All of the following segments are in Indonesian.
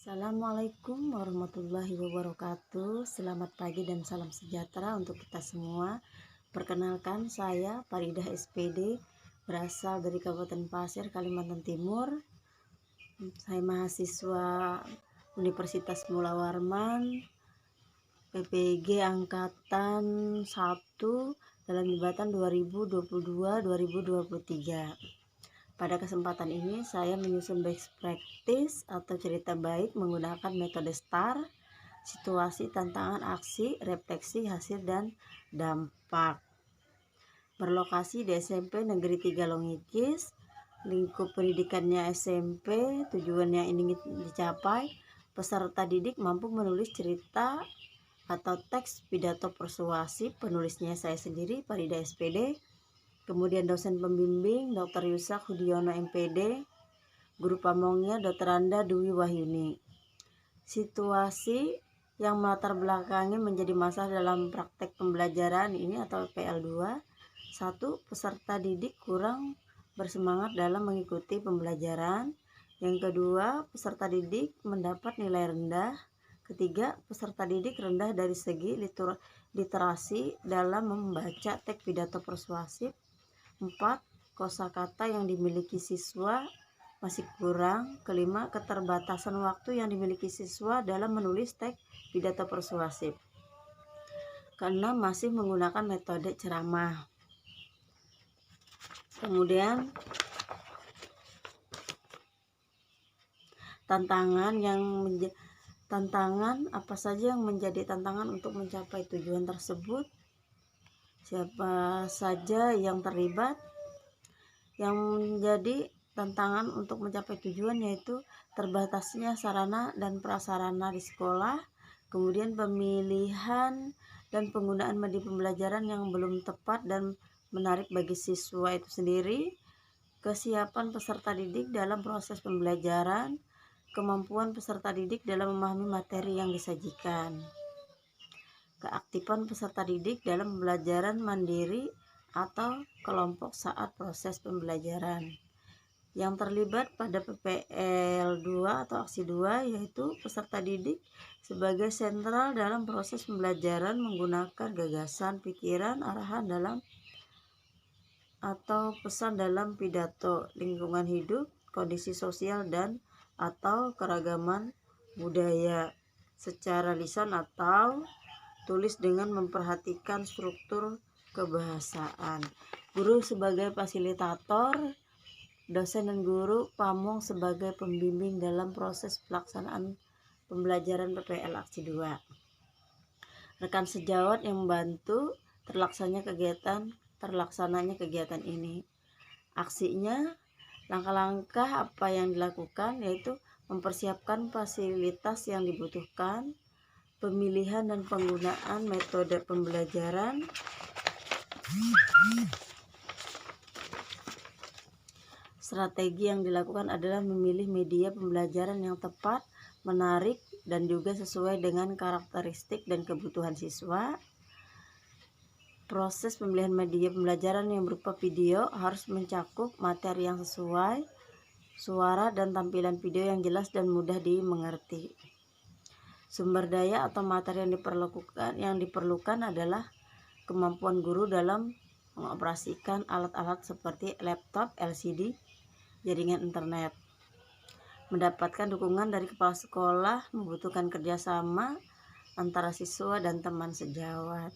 Assalamualaikum warahmatullahi wabarakatuh. Selamat pagi dan salam sejahtera untuk kita semua. Perkenalkan, saya Faridah SPD, berasal dari Kabupaten Pasir, Kalimantan Timur. Saya mahasiswa Universitas Mula Warman, PPG Angkatan 1 dalam jabatan 2022-2023. Pada kesempatan ini saya menyusun best practice atau cerita baik menggunakan metode STAR, situasi, tantangan, aksi, refleksi, hasil, dan dampak. Berlokasi di SMP Negeri 3 Longikis, lingkup pendidikannya SMP, tujuan yang ingin dicapai, peserta didik mampu menulis cerita atau teks pidato persuasif. Penulisnya saya sendiri, Farida SPD. Kemudian dosen pembimbing Dr. Yusak Hudiono MPD, guru pamongnya Dr. Anda Dwi Wahyuni. Situasi yang melatar belakangi menjadi masalah dalam praktek pembelajaran ini atau PL2. 1. Peserta didik kurang bersemangat dalam mengikuti pembelajaran. Yang kedua, peserta didik mendapat nilai rendah. Ketiga, peserta didik rendah dari segi literasi dalam membaca teks pidato persuasif. 4. Kosakata yang dimiliki siswa masih kurang. Kelima, keterbatasan waktu yang dimiliki siswa dalam menulis teks pidato persuasif. Keenam, masih menggunakan metode ceramah. Kemudian tantangan apa saja yang menjadi tantangan untuk mencapai tujuan tersebut? Siapa saja yang terlibat? Yang menjadi tantangan untuk mencapai tujuan yaitu terbatasnya sarana dan prasarana di sekolah, kemudian pemilihan dan penggunaan media pembelajaran yang belum tepat dan menarik bagi siswa itu sendiri, kesiapan peserta didik dalam proses pembelajaran, kemampuan peserta didik dalam memahami materi yang disajikan, keaktifan peserta didik dalam pembelajaran mandiri atau kelompok saat proses pembelajaran. Yang terlibat pada PPL 2 atau aksi 2 yaitu peserta didik sebagai sentral dalam proses pembelajaran menggunakan gagasan, pikiran, arahan dalam atau pesan dalam pidato, lingkungan hidup, kondisi sosial dan atau keragaman budaya secara lisan atau tulis dengan memperhatikan struktur kebahasaan. Guru sebagai fasilitator, dosen dan guru pamong sebagai pembimbing dalam proses pelaksanaan pembelajaran PPL aksi 2. Rekan sejawat yang membantu terlaksananya kegiatan ini. Aksinya, langkah-langkah apa yang dilakukan yaitu mempersiapkan fasilitas yang dibutuhkan, pemilihan dan penggunaan metode pembelajaran, strategi yang dilakukan adalah memilih media pembelajaran yang tepat, menarik, dan juga sesuai dengan karakteristik dan kebutuhan siswa. Proses pemilihan media pembelajaran yang berupa video harus mencakup materi yang sesuai, suara dan tampilan video yang jelas dan mudah dimengerti. Sumber daya atau materi yang diperlukan adalah kemampuan guru dalam mengoperasikan alat-alat seperti laptop, LCD, jaringan internet. Mendapatkan dukungan dari kepala sekolah membutuhkan kerjasama antara siswa dan teman sejawat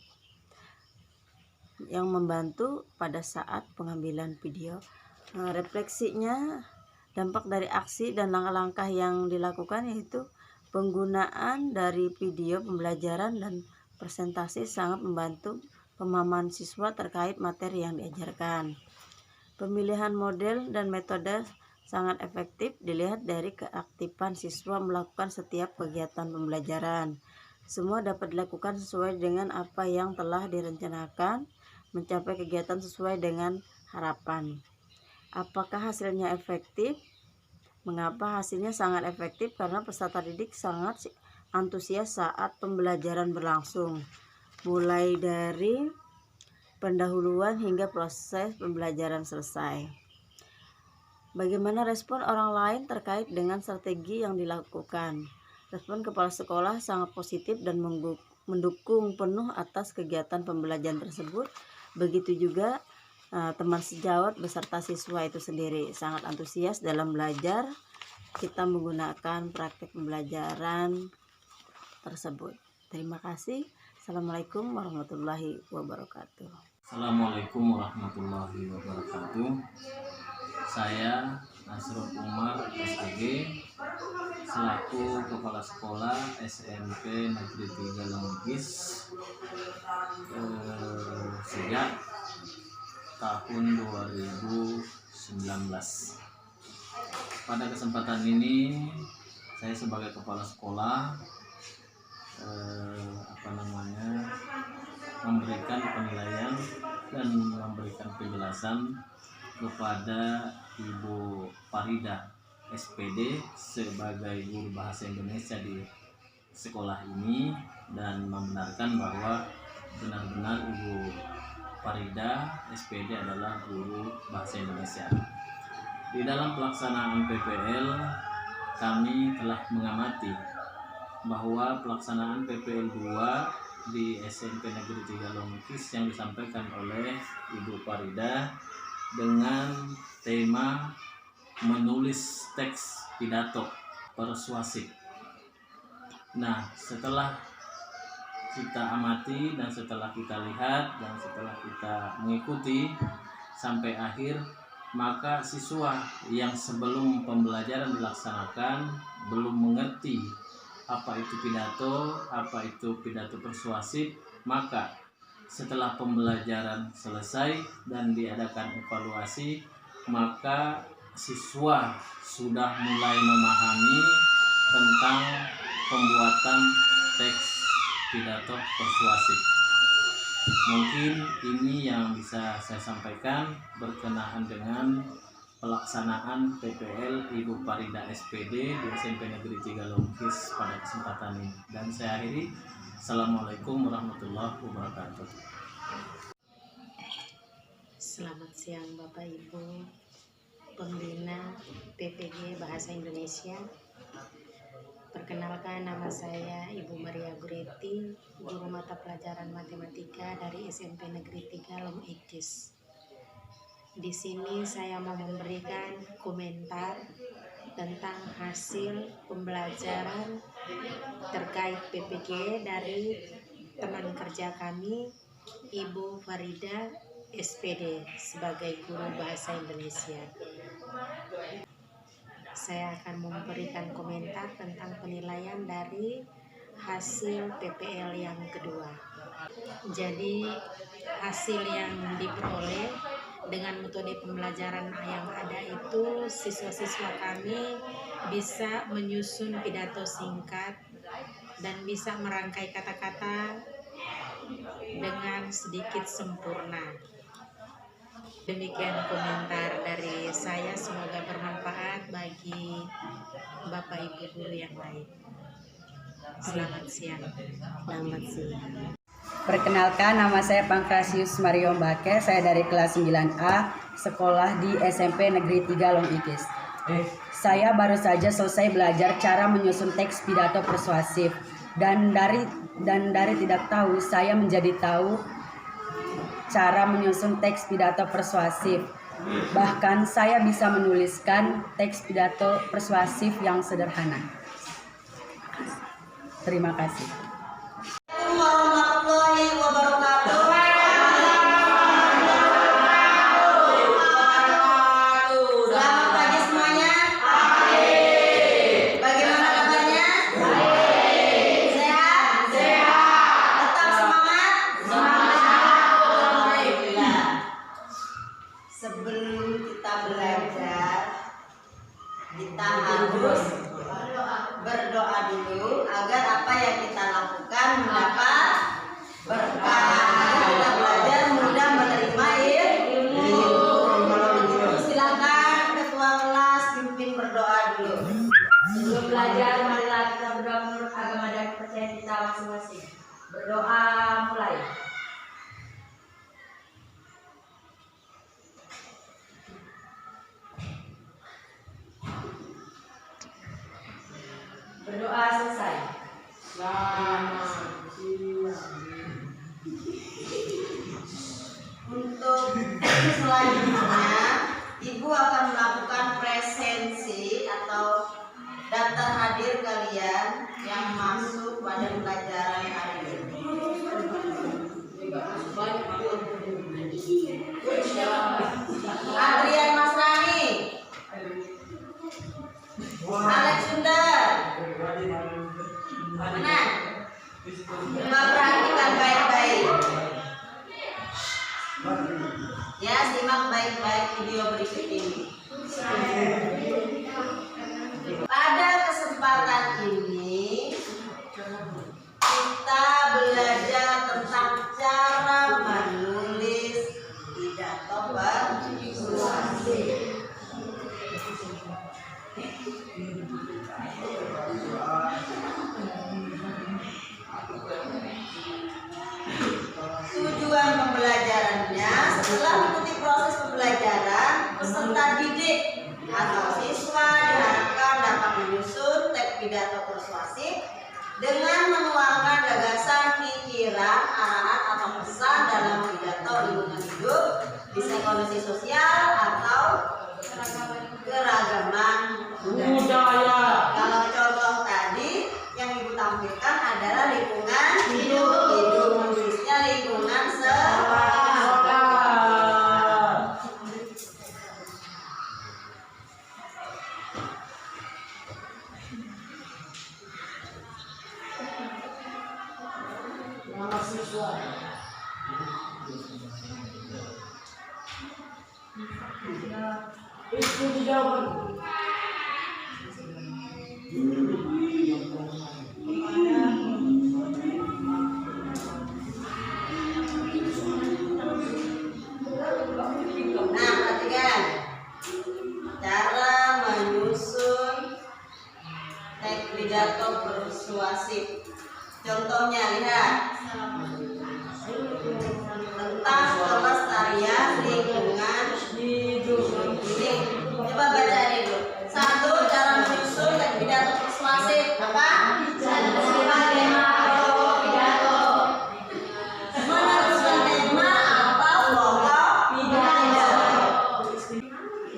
yang membantu pada saat pengambilan video. Refleksinya, dampak dari aksi dan langkah-langkah yang dilakukan yaitu penggunaan dari video pembelajaran dan presentasi sangat membantu pemahaman siswa terkait materi yang diajarkan. Pemilihan model dan metode sangat efektif dilihat dari keaktifan siswa melakukan setiap kegiatan pembelajaran. Semua dapat dilakukan sesuai dengan apa yang telah direncanakan, mencapai kegiatan sesuai dengan harapan. Apakah hasilnya efektif? Mengapa hasilnya sangat efektif? Karena peserta didik sangat antusias saat pembelajaran berlangsung, mulai dari pendahuluan hingga proses pembelajaran selesai. Bagaimana respon orang lain terkait dengan strategi yang dilakukan? Respon kepala sekolah sangat positif dan mendukung penuh atas kegiatan pembelajaran tersebut. Begitu juga teman sejawat beserta siswa itu sendiri sangat antusias dalam belajar. Kita menggunakan praktek pembelajaran tersebut. Terima kasih. Assalamualaikum warahmatullahi wabarakatuh. Assalamualaikum warahmatullahi wabarakatuh. Saya Nasrul Umar SAG selaku Kepala Sekolah SMP Negeri 3 Longkis sejak tahun 2019. Pada kesempatan ini saya sebagai Kepala Sekolah memberikan penilaian dan memberikan penjelasan kepada Ibu Farida SPD sebagai guru bahasa Indonesia di sekolah ini, dan membenarkan bahwa benar-benar Ibu Farida SPD adalah guru bahasa Indonesia. Di dalam pelaksanaan PPL kami telah mengamati bahwa pelaksanaan PPL 2 di SMP Negeri 3 Longkis yang disampaikan oleh Ibu Farida dengan tema menulis teks pidato persuasif. Nah, setelah kita amati dan setelah kita lihat dan setelah kita mengikuti sampai akhir, maka siswa yang sebelum pembelajaran dilaksanakan belum mengerti apa itu pidato persuasif, maka setelah pembelajaran selesai dan diadakan evaluasi, maka siswa sudah mulai memahami tentang pembuatan teks pidato persuasif. Mungkin ini yang bisa saya sampaikan berkenaan dengan pelaksanaan PPL Ibu Farida SPD di SMP Negeri 3 Longkis pada kesempatan ini. Dan saya akhiri. Assalamualaikum warahmatullahi wabarakatuh. Selamat siang Bapak Ibu Pembina PPG Bahasa Indonesia. Perkenalkan, nama saya Ibu Maria Guretti, guru mata pelajaran matematika dari SMP Negeri 3 Longkis. Di sini saya mau memberikan komentar tentang hasil pembelajaran terkait PPG dari teman kerja kami, Ibu Farida SPD sebagai guru bahasa Indonesia. Saya akan memberikan komentar tentang penilaian dari hasil PPL yang kedua. Jadi hasil yang diperoleh dengan metode pembelajaran yang ada itu, siswa-siswa kami bisa menyusun pidato singkat dan bisa merangkai kata-kata dengan sedikit sempurna. Demikian komentar dari saya, semoga bermanfaat bagi Bapak Ibu guru yang lain. Selamat siang. Selamat siang. Perkenalkan, nama saya Pankrasius Mario Mbake, saya dari kelas 9A, sekolah di SMP Negeri 3 Longkis. Saya baru saja selesai belajar cara menyusun teks pidato persuasif, dan dari tidak tahu saya menjadi tahu cara menyusun teks pidato persuasif. Bahkan saya bisa menuliskan teks pidato persuasif yang sederhana. Terima kasih. Warahmatullahi wabarakatuh. Selamat pagi semuanya. Bagaimana kabarnya? Sehat? Tetap semangat? Alhamdulillah. Sebelum kita belajar, kita harus berdoa dulu agar apa yang kita lakukan mendapat berkah. Kita belajar mudah menerima ilmu. Kalau begitu silakan ketua kelas pimpin berdoa dulu. Sebelum belajar, marilah kita berdoa menurut agama dan kepercayaan kita masing-masing. Berdoa mulai. Berdoa selesai. Untuk selanjutnya, Ibu akan melakukan presensi atau daftar hadir kalian yang masuk pada pelajaran hari ini. Adrian Masrani, Alex Sundar, mana? Coba perhatikan baik-baik. Ya, simak baik-baik video berikut ini. Pada kesempatan ini kita belajar tentang cara menulis pidato persuasi. Tujuan pembelajarannya, setelah mengikuti proses pembelajaran, peserta didik atau siswa diharapkan dapat menyusun teks pidato persuasif dengan menuangkan gagasan, pikiran, arahan atau pesan dalam pidato lingkungan hidup, bisa kondisi sosial atau keragaman budaya. Kalau contoh tadi yang Ibu tampilkan adalah lingkungan hidup, khususnya lingkungan sekolah. Nah, perhatikan cara menyusun teks pidato persuasif. Contohnya, lihat tentang kelestarian lingkungan hidup. Ini coba baca dulu. Satu, cara menyusun teks pidato persuasif. Apa? Meneruskan tema atau pokok pidato.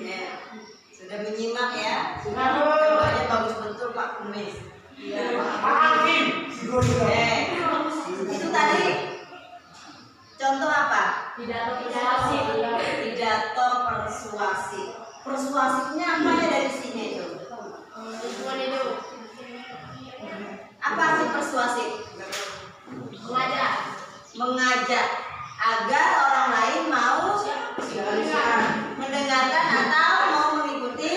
Ya, sudah menyimak ya? Gambarnya bagus betul Pak Kumis. Itu tadi contoh apa? Pidato persuasif. Pidato persuasif. Persuasifnya apa ya dari sini itu? Apa sih persuasif? Mengajak agar orang lain mau mendengarkan atau mau mengikuti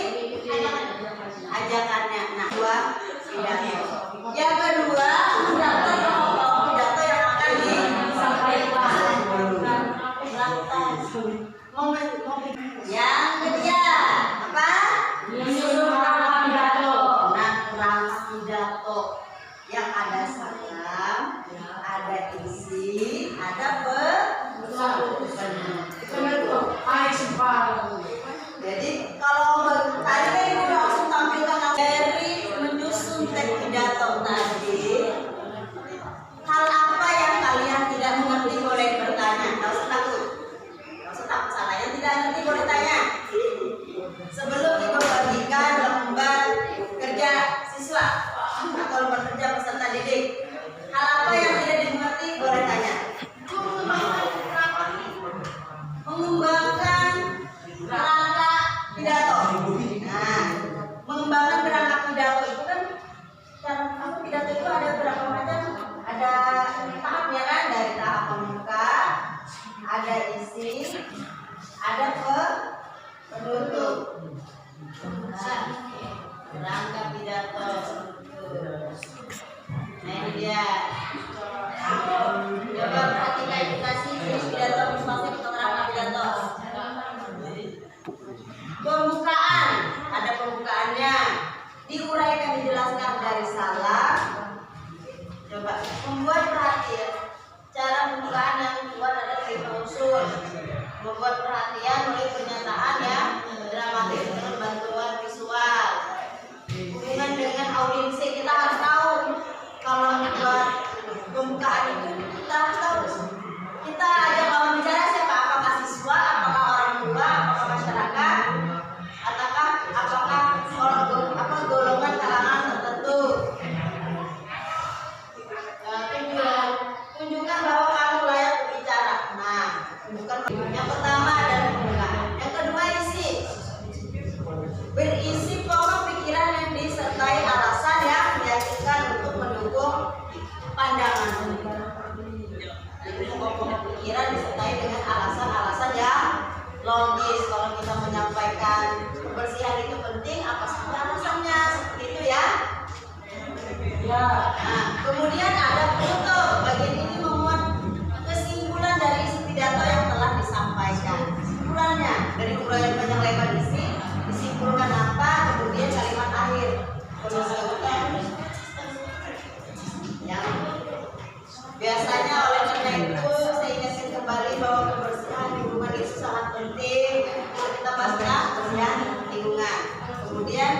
ajakannya. Nah, dua pidato. Yang kedua, daftar pokok pidato yang akan disampaikan. Yang ketiga, apa? Menyusun rangka pidato. Nah, rangka pidato yang ada salam, ada isi, ada jadi kalau tadi kan Ibu langsung tampilkan dari menyusun teks pidato tadi, hal apa yang kalian tidak mengerti boleh bertanya. Nggak usah takut salah. Yang tidak mengerti boleh tanya. Sebelum Ibu bagikan lembar kerja siswa atau lembar kerja peserta didik, hal apa yang tidak dimengerti boleh tanya. Mengembangkan kerangka pidato. Nah, mengembangkan kerangka pidato itu kan cara pidato itu ada berapa macam? Ada tahapnya kan, dari tahap pembuka, ada isi, ada penutup. Nah, kerangka pidato. Nah, ini dia. Coba perhatikan edukasi pidato persuasif atau kerangka pidato. Pembukaan, ada pembukaannya. Diuraikan, dijelaskan dari salah. Coba membuat perhatian. Cara pembukaan yang dibuat ada 5 unsur. Membuat perhatian melalui pernyataan yang dramatis dengan bantuan visual. Hubungan dengan audiensi, kita harus tahu Nah, kemudian ada penutup. Bagian ini memuat kesimpulan dari isi pidato yang telah disampaikan. Kesimpulannya dari uraian panjang lebar isi, disimpulkan apa, kemudian kalimat akhir. Yang biasanya oleh karena itu saya ingatkan kembali bahwa kebersihan lingkungan itu sangat penting. Kita bahasnya kebersihan lingkungan. Kemudian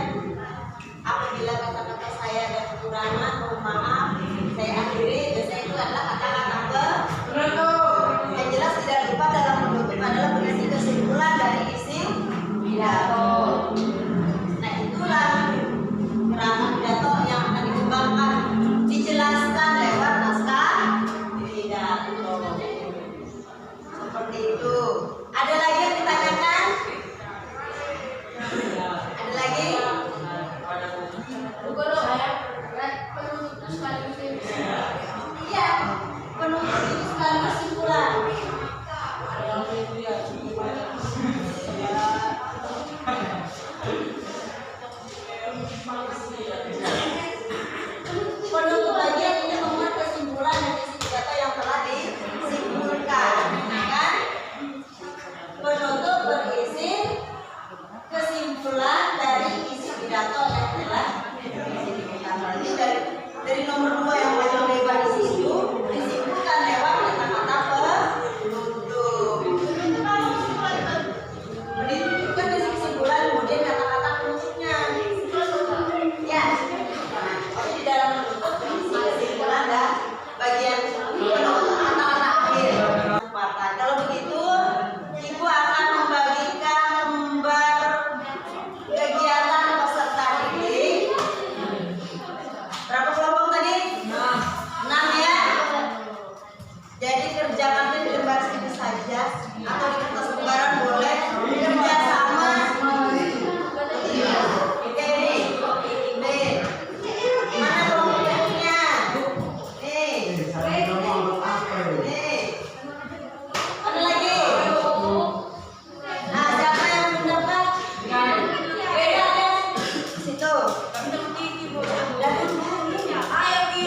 apabila kata-kata saya ada kekurangan, mohon maaf, saya akhiri. Biasanya itu adalah kata-kata penutup. Yang jelas tidak lupa dalam penutup adalah berisi kesimpulan dari isi pidato. Nah, itulah kerangka pidato yang akan dikembangkan, dijelaskan lewat naskah pidato. Seperti itu. Ada lagi yang ditanyakan? Ada lagi? Iya, penutup itu sekaligus kesimpulan. Penutup bagian ini memuat kesimpulan dan isi pidato yang telah disimpulkan, kan? Penutup berisi kesimpulan dari isi pidato yang telah disimpulkan. Berarti dari nomor 2 yang panjang lebar di situ disimpulkan lewat kata-kata penutup. Menunjukkan isi kesimpulan, kemudian kata-kata penutupnya. Ya. Nah, di dalam penutup isi kesimpulan dan bagian penutup kata-kata akhir. Kalau begitu, Ibu akan membagikan lembar kegiatan peserta didik. Berapa kelompok tadi? 6 ya. Jadi kerjakan di lembar sini saja atau di kertas lembaran boleh kerja sama. Oke nih. Mana kelompoknya? Nih. Nih. Ada lagi? Nah, siapa yang mendapat? Beda deh. Situ. Ayo Ki.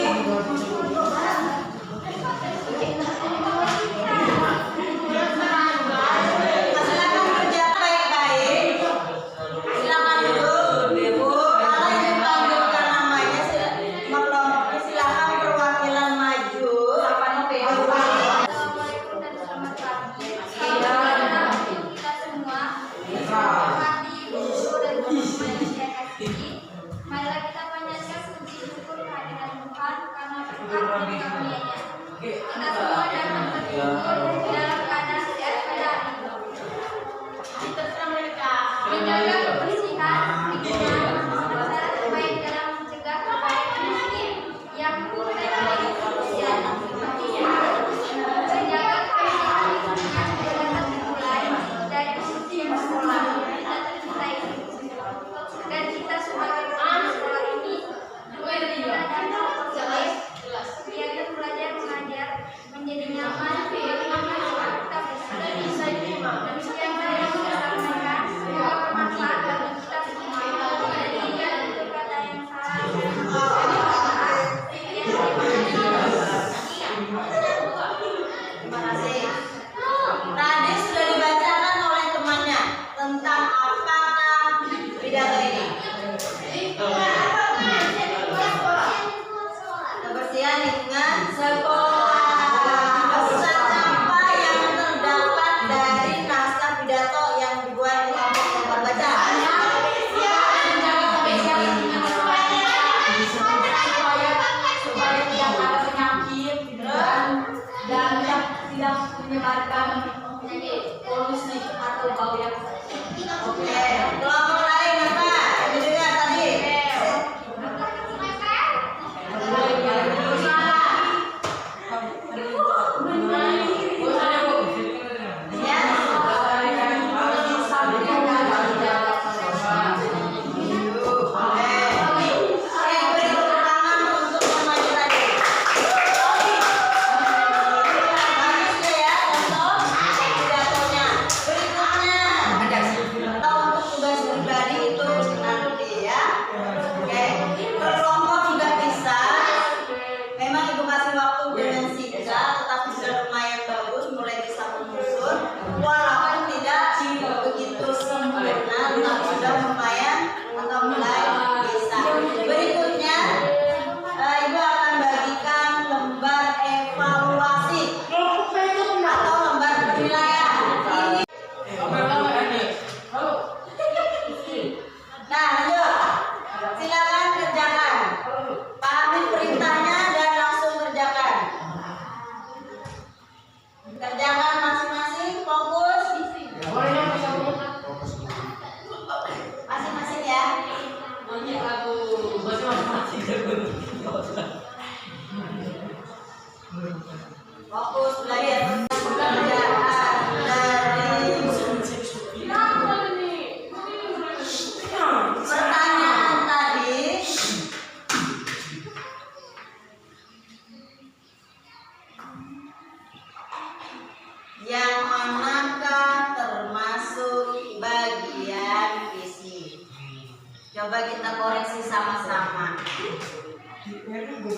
Silakan kerja baik-baik. Silakan duduk. Bu, kalau yang dipanggilkan namanya silakan perwakilan maju. Assalamualaikum dan selamat pagi. Kita semua hormati guru dan teman-teman yang saya kasihi. Marilah kita panjatkan puji syukur kehadiran Tuhan karena berkat dan karunia-Nya. Kita semua dapat berkumpul dalam keadaan sehat pada hari ini. Menjaga kebersihan lingkungan merupakan cara terbaik dalam mencegah berbagai penyakit yang mempengaruhi kesehatan pribadinya. Menjaga kebersihan lingkungan dapat dimulai dari usia sekolah kita tercinta ini. Dan kita sebagai guru sekolah ini juga diberikan dan terpilih kegiatan belajar mengajar menjadi nyaman aman kita bersama. Demikian saya sampaikan semoga bermanfaat bagi kita semua. Dan tidak ada kata yang salah. Terima kasih. Tadi sudah dibacakan oleh temannya tentang apakah pidato ini. Kebersihan lingkungan sekolah. Pesan apa yang terdapat dari naskah pidato yang dibuat kelompok yang membaca? Supaya tidak ada penyakit dan tidak menyebarkan polusi atau bau yang Oke, kelompok lain apa? Yang didengar tadi? Contoh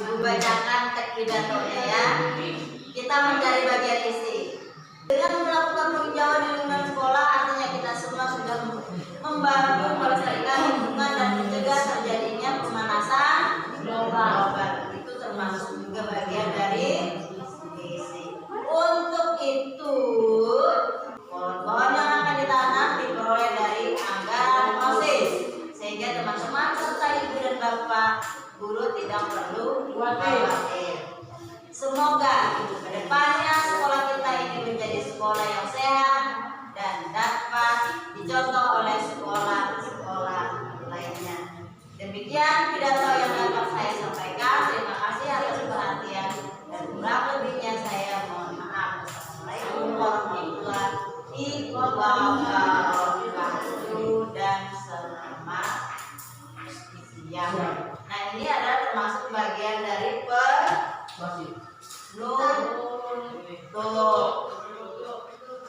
Ibu bacakan teks pidatonya ya. Kita mencari bagian isi. Dengan melakukan penghijauan di lingkungan sekolah, artinya kita semua sudah membantu melestarikan lingkungan dan mencegah terjadinya pemanasan global. Itu termasuk juga bagian dari isi. Untuk itu, pohon-pohon yang akan ditanam diperoleh dari anggaran OSIS, sehingga teman-teman serta ibu dan bapak guru tidak perlu khawatir. Semoga kedepannya sekolah kita ini menjadi sekolah yang sehat dan dapat dicontoh oleh sekolah-sekolah lainnya. Demikian pidato yang dapat saya sampaikan. Terima kasih atas perhatian dan kurang lebihnya saya mohon maaf. Assalamualaikum warahmatullahi wabarakatuh dan selamat siang. Nah, ini adalah termasuk bagian dari penutup.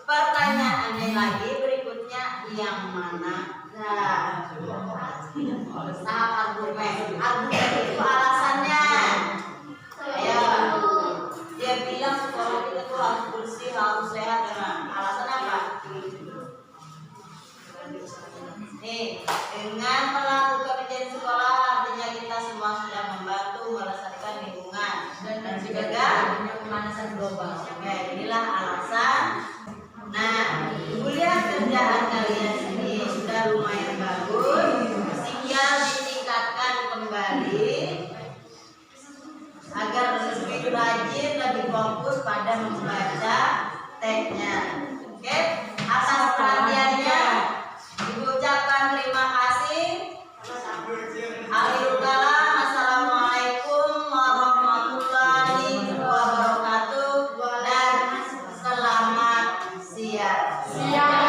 Pertanyaannya lagi berikutnya, yang mana? Tahap argumen. Argumen itu alasannya. Ya, dia bilang sekolah kita tuh harus bersih, harus sehat. Alasan apa? Nih, dengan melakukan ujian sekolah artinya kita semua sudah membantu melestarikan lingkungan dan mencegah pemanasan global. Oke, inilah alasan. Nah, kuliah kerjaan kalian ini sudah lumayan bagus, tinggal ditingkatkan kembali agar lebih rajin, lebih fokus pada membaca teksnya. Oke, atas perhatiannya Ibu ucapkan terima kasih. Akhirul kalam, assalamualaikum warahmatullahi wabarakatuh dan selamat siang.